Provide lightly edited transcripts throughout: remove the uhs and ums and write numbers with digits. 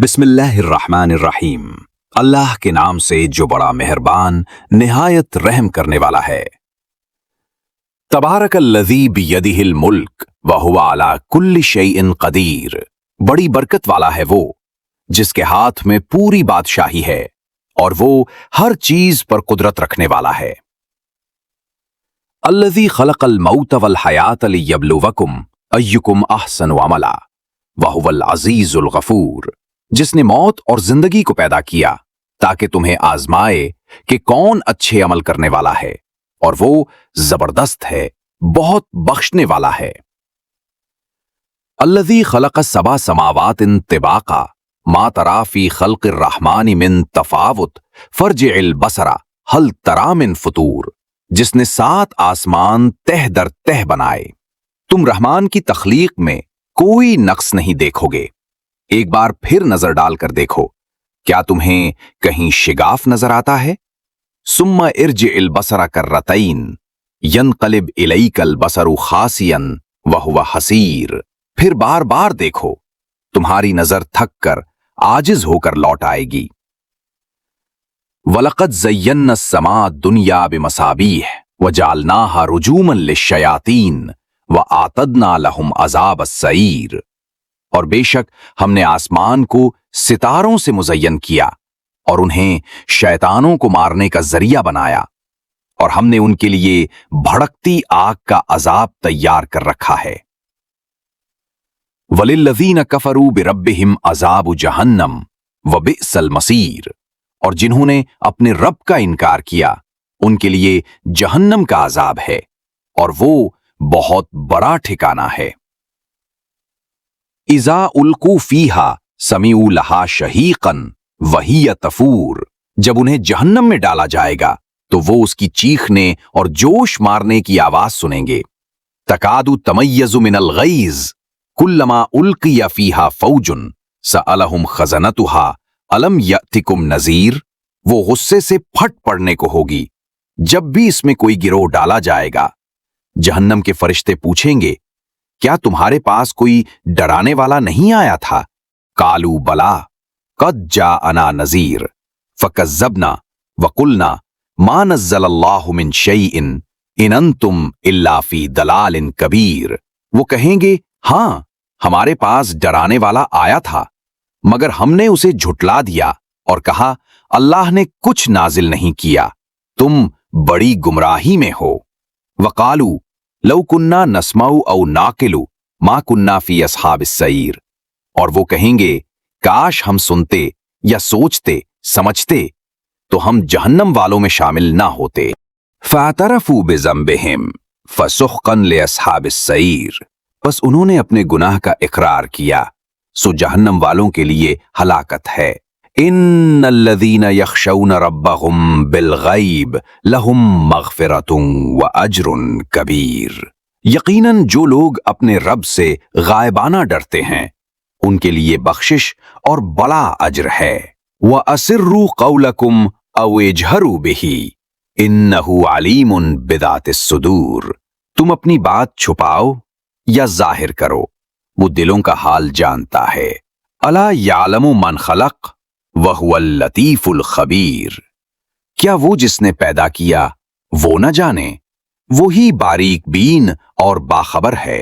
बिस्मिल्लाहिर्रहमानिर्रहीम। अल्लाह के नाम से जो बड़ा मेहरबान निहायत रहम करने वाला है। तबारकल्लज़ी बियदिहिल मुल्क व हुवा अला कुल्लि शैइन क़दीर। बड़ी बरकत वाला है वो जिसके हाथ में पूरी बादशाही है और वो हर चीज पर कुदरत रखने वाला है। अल्लज़ी खलक़ल मौत वल हयात लियब्लुवकुम अय्युकुम अहसनु अमला व हुवल अज़ीज़ुल गफूर। जिसने मौत और जिंदगी को पैदा किया ताकि तुम्हें आजमाए कि कौन अच्छे अमल करने वाला है, और वो जबरदस्त है, बहुत बख्शने वाला है। अल्लज़ी खलक़ सबा समावातिन तिबाका मा तरा फी खल्क़िर रहमानि मिन तफावुत फर्जिइल बसरा हल तरा मिन फुतूर। जिसने 7 आसमान तह दर तह बनाए, तुम रहमान की तख्लीक में कोई नक्स नहीं देखोगे। एक बार फिर नजर डालकर देखो, क्या तुम्हें कहीं शिगाफ नजर आता है? सुम्मा इर्जिइल बसरा कर्रतैन यनक़लिब इलैकल बसरु खासियन व हुवा हसीर। फिर बार बार देखो, तुम्हारी नजर थक कर आजिज होकर लौट आएगी। वलक़द ज़य्यन्ना समा दुनिया बिमसाबीह व जालनाहा रुजूमन लिश्शयातीन व आतदना लहुम अज़ाब अस्सईर। और बेशक हमने आसमान को सितारों से मुज़य्यन किया और उन्हें शैतानों को मारने का जरिया बनाया, और हमने उनके लिए भड़कती आग का अजाब तैयार कर रखा है। वलिल्लज़ीन कफरू बिरब्बिहिम अज़ाबु जहन्नम व बिअसल मसीर। और जिन्होंने अपने रब का इनकार किया, उनके लिए जहन्नम का अजाब है, और वो बहुत बड़ा ठिकाना है। इज़ा उल्कू फीहा समीउ लहा शहीकन वहिय तफूर। जब उन्हें जहन्नम में डाला जाएगा तो वो उसकी चीखने और जोश मारने की आवाज सुनेंगे। तकादु तमय्यज़ु मिनल गैज़ कुल्लमा उल्किया फीहा फौजुन सअलहुम खज़नतुहा अलम यअतिकुम नज़ीर। वो गुस्से से फट पड़ने को होगी जब भी इसमें कोई गिरोह डाला जाएगा। जहन्नम के फरिश्ते पूछेंगे, क्या तुम्हारे पास कोई डराने वाला नहीं आया था? कालू बला कद जाअना नज़ीर फकज़्ज़बना व कुलना मा नज़्ज़लल्लाहु मिन शैइन इन अंतुम इल्ला फी दलालिन कबीर। वो कहेंगे, हाँ, हमारे पास डराने वाला आया था, मगर हमने उसे झुटला दिया और कहा, अल्लाह ने कुछ नाजिल नहीं किया, तुम बड़ी गुमराही में हो। वकालू लौ कुन्ना नस्माउ औ नाकिलु मा कुन्ना फी अस्हाबिस सईर। और वो कहेंगे, काश हम सुनते या सोचते समझते तो हम जहन्नम वालों में शामिल ना होते। फ़अतरफ़ू बिज़ंबिहिम फ़सुह्क़न लिअस्हाबिस सईर। बस उन्होंने अपने गुनाह का इकरार किया, सो जहन्नम वालों के लिए हलाकत है। इन्नल्लज़ीना यख़शौना रब्बहुम बिलग़ैब लहुम मग़फ़िरतुन व अज्रुन कबीर। यकीनन जो लोग अपने रब से गायबाना डरते हैं, उनके लिए बख्शिश और बड़ा अज्र है। व असिर्रू क़ौलकुम औ इजहरू बिही इन्नहु अलीमुन बिदातिस सुदूर। तुम अपनी बात छुपाओ या जाहिर करो, वो दिलों का हाल जानता है। अला यालमु मन खलक़ व हुवल लतीफुल खबीर। क्या वो जिसने पैदा किया वो न जाने? वो ही बारीक बीन और बाखबर है।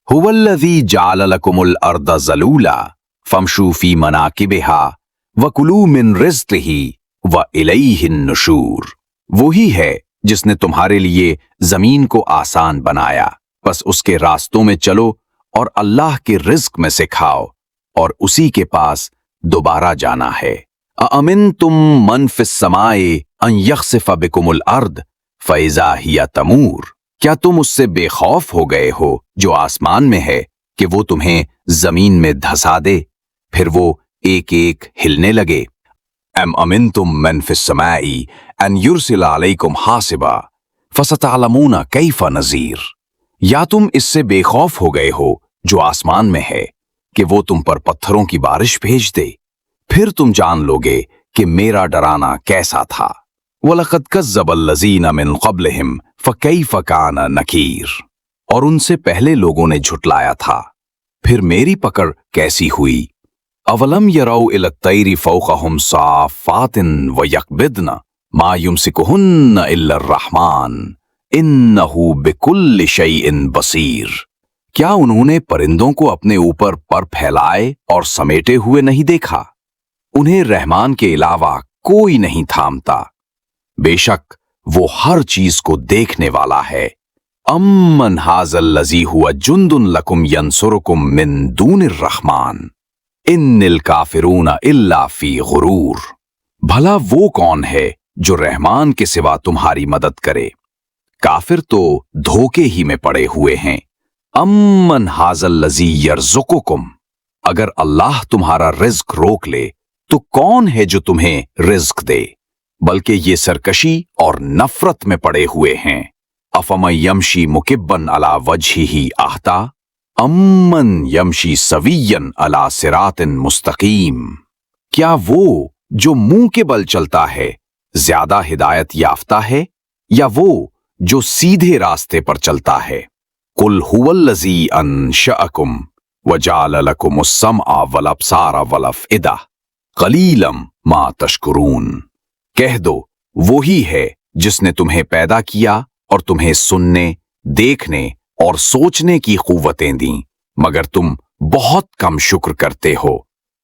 हुवल्लज़ी जाल लकुमुल अर्द ज़लूला फमशू फी मनाकिबिहा व कुलू मिन रिज़्क़िही व इलैहिन नुशूर। वो ही है जिसने तुम्हारे लिए जमीन को आसान बनाया, बस उसके रास्तों में चलो और अल्लाह के रिज़्क़ में से खाओ, और उसी के पास दोबारा जाना है। अअमिनतुम मन फिस समाए अन यख़सिफ़ बिकुमुल अर्द फ़इज़ा हिय तमूर। क्या तुम उससे बेखौफ हो गए हो जो आसमान में है कि वो तुम्हें जमीन में धंसा दे, फिर वो एक एक हिलने लगे। अम अमिनतुम मन फिस समाई अन युरसिल अलैकुम हासिबा फसतअलमूना कैफ़ नज़ीर। या तुम इससे बेखौफ हो गए हो जो आसमान में है कि वो तुम पर पत्थरों की बारिश भेज दे, फिर तुम जान लोगे कि मेरा डराना कैसा था। वलक़द कज़्ज़बल्लज़ीना मिन क़ब्लिहिम फ़कैफ़ कान नकीर। और उनसे पहले लोगों ने झुटलाया था, फिर मेरी पकड़ कैसी हुई। अवलम यरौ इला तैरी फौक़हुम साफ़ातिन व यक़बिदन मा युमसिकुहुन्न इल्ला अर्रहमान इन्नहु बिकुल्लि शैइन बसीर। क्या उन्होंने परिंदों को अपने ऊपर पर फैलाए और समेटे हुए नहीं देखा? उन्हें रहमान के अलावा कोई नहीं थामता। बेशक वो हर चीज को देखने वाला है। अम्मन हाज़ल लज़ी हुआ जुंदुन लकुम यंसुरुकुम मिन दूनिर रहमान इन्निल काफिरूना इल्ला फी गुरूर। भला वो कौन है जो रहमान के सिवा तुम्हारी मदद करे? काफिर तो धोखे ही में पड़े हुए हैं। अम्मन हाज़ल लज़ी यर्ज़ुकुकुम, अगर अल्लाह तुम्हारा रिज्क रोक ले तो कौन है जो तुम्हें रिज्क दे? बल्कि ये सरकशी और नफरत में पड़े हुए हैं। अफमन यमशी मुकिब्बन अला वजहिही आहता अम्मन यमशी सविय्यन अला सिरातिन मुस्तकीम। क्या वो जो मुंह के बल चलता है ज्यादा हिदायत याफ्ता है या वो जो सीधे रास्ते पर चलता है? कुल हुवल्लज़ी अंशअकुम वजाल लकुमुस समअ वल अब्सारा वल अफ़इदा क़लीलम मा तशकुरून। कह दो वही है जिसने तुम्हें पैदा किया और तुम्हें सुनने, देखने और सोचने की क़ुव्वतें दी, मगर तुम बहुत कम शुक्र करते हो।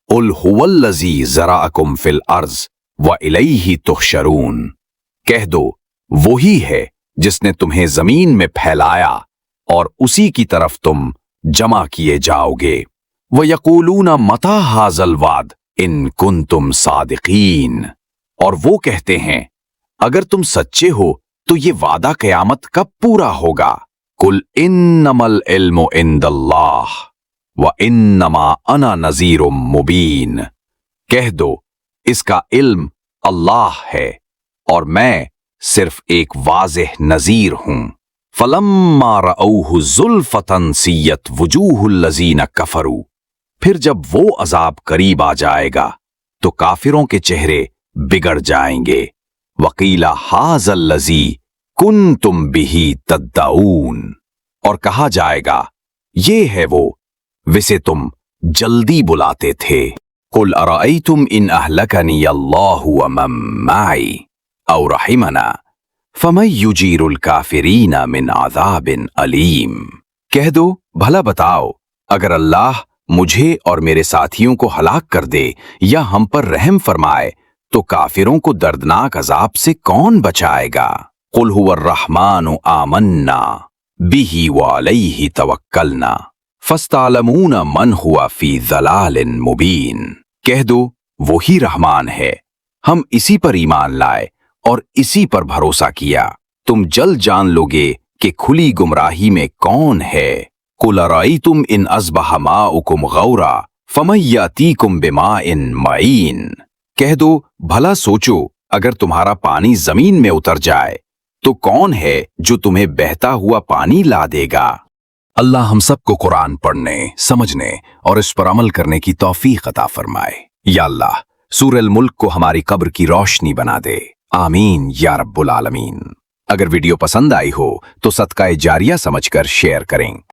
उल हुवल्लज़ी ज़रअकुम फ़िल अर्ज़ व इलैहि तुहशरून। कह दो वही है जिसने तुम्हें जमीन में फैलाया और उसी की तरफ तुम जमा किए जाओगे। व यक़ूलूना मता हाज़ल वाद इन कुंतुम सादिकीन। और वो कहते हैं अगर तुम सच्चे हो तो ये वादा क़यामत कब पूरा होगा? कुल इन्नमल इल्मु इंदल्लाह व इन्नमा अना नज़ीरुम मुबीन। कह दो इसका इल्म अल्लाह है और मैं सिर्फ एक वाज़ेह नज़ीर हूं। फलम्मा रअऊहु ज़ुल्फ़तन सिय्यत वुजूहुल लज़ीना कफ़रू। फिर जब वो अज़ाब करीब आ जाएगा तो काफिरों के चेहरे बिगड़ जाएंगे। वकीला हाज़ल लज़ी कुन्तुम बिही तद्दाऊन। और कहा जाएगा ये है वो विसे तुम जल्दी बुलाते थे। कुल अरअयतुम इन अहलकनी अल्लाहु व मन माई औ रहिमना फमन युजीरुल काफिरीना मिन अज़ाबिन अलीम। कह दो भला बताओ अगर अल्लाह मुझे और मेरे साथियों को हलाक कर दे या हम पर रहम फरमाए तो काफिरों को दर्दनाक अजाब से कौन बचाएगा? कुल हुवर रहमानु आमन्ना बिही व अलैहि तवक्कलना फस्तअलमूना मन हुआ फी ज़लालिन मुबीन। कह दो वही रहमान है, हम इसी पर ईमान लाए और इसी पर भरोसा किया, तुम जल्द जान लोगे कि खुली गुमराही में कौन है। कुल अरअयतुम इन अस्बह माउकुम गौरा फमन यातीकुम बिमाइन मईन। कह दो भला सोचो अगर तुम्हारा पानी जमीन में उतर जाए तो कौन है जो तुम्हें बहता हुआ पानी ला देगा? अल्लाह हम सबको कुरान पढ़ने, समझने और इस पर अमल करने की तौफीक अता फरमाए। या अल्लाह सूरह मुल्क को हमारी कब्र की रोशनी बना दे। आमीन या रब्बुल आलमीन। अगर वीडियो पसंद आई हो तो सदका जारिया समझकर शेयर करें।